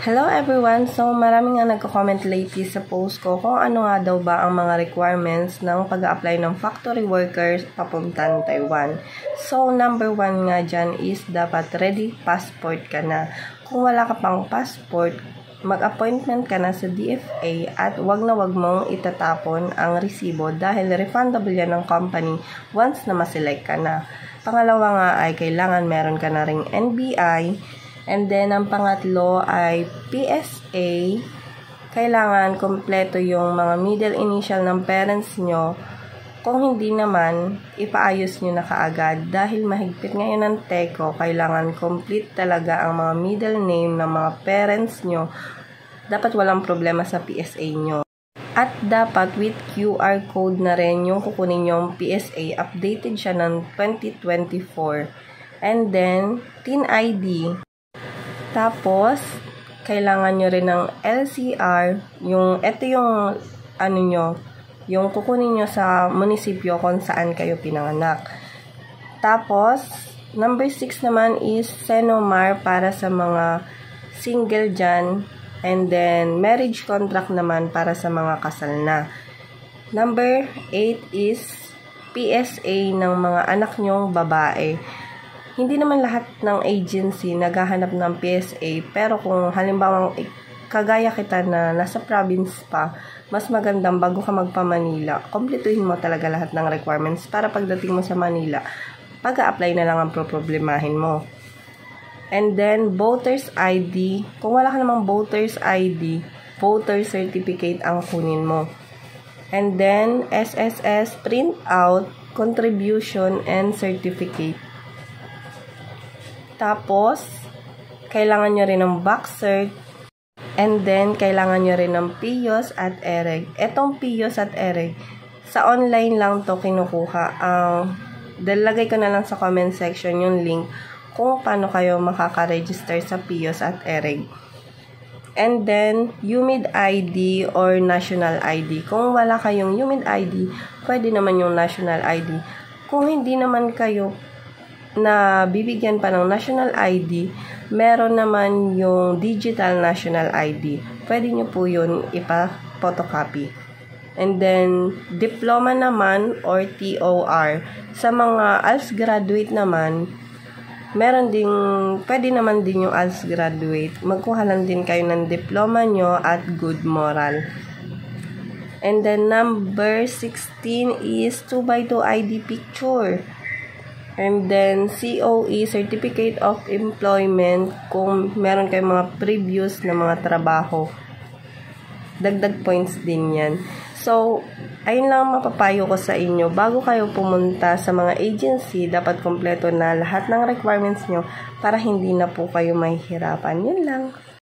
Hello everyone! So, maraming nga nagko-comment lately sa post ko kung ano nga daw ba ang mga requirements ng pag-a-apply ng factory workers papuntang Taiwan. So, number 1 nga dyan is dapat ready passport ka na. Kung wala ka pang passport, mag-appointment ka na sa DFA at wag na wag mong itatapon ang resibo dahil refundable yan ng company once na maselect ka na. Pangalawa nga ay kailangan meron ka na ring NBI. And then, ang pangatlo ay PSA. Kailangan kompleto yung mga middle initial ng parents nyo. Kung hindi naman, ipaayos nyo na kaagad. Dahil mahigpit ngayon ng TECO, kailangan complete talaga ang mga middle name ng mga parents nyo. Dapat walang problema sa PSA nyo. At dapat with QR code na rin yung kukunin yung PSA. Updated siya ng 2024. And then, TIN ID. Tapos, kailangan nyo rin ng LCR, ito yung, yung kukunin nyo sa munisipyo kung saan kayo pinanganak. Tapos, number 6 naman is Senomar para sa mga single dyan. And then, marriage contract naman para sa mga kasal na. Number 8 is PSA ng mga anak nyong babae. Hindi naman lahat ng agency naghahanap ng PSA, pero kung halimbawa kagaya kita na nasa province pa, mas magandang bago ka magpa-Manila, kumpletuhin mo talaga lahat ng requirements para pagdating mo sa Manila, pag-a-apply na lang ang problemahin mo. And then, voter's ID. Kung wala ka namang voter's ID, voter certificate ang kunin mo. And then, SSS, print out, contribution, and certificate. Tapos, kailangan nyo rin ng back cert. And then, kailangan nyo rin ng PIOS at EREG. Etong PIOS at EREG, sa online lang to kinukuha. Lagay ko na lang sa comment section yung link kung paano kayo makaka-register sa PIOS at EREG. And then, UMID ID or National ID. Kung wala kayong UMID ID, pwede naman yung National ID. Kung hindi naman kayo na bibigyan pa ng national ID, meron naman yung digital national ID. Pwede nyo po yun ipa-photocopy. And then, diploma naman or TOR. Sa mga ALS graduate naman, pwede naman din yung ALS graduate. Magkuha lang din kayo ng diploma nyo at good moral. And then, number 16 is 2x2 ID picture. And then, COE, Certificate of Employment, kung meron kayong mga previous na mga trabaho. Dagdag points din yan. So, ayun lang mapapayo ko sa inyo. Bago kayo pumunta sa mga agency, dapat kompleto na lahat ng requirements nyo para hindi na po kayo mahihirapan. Yun lang.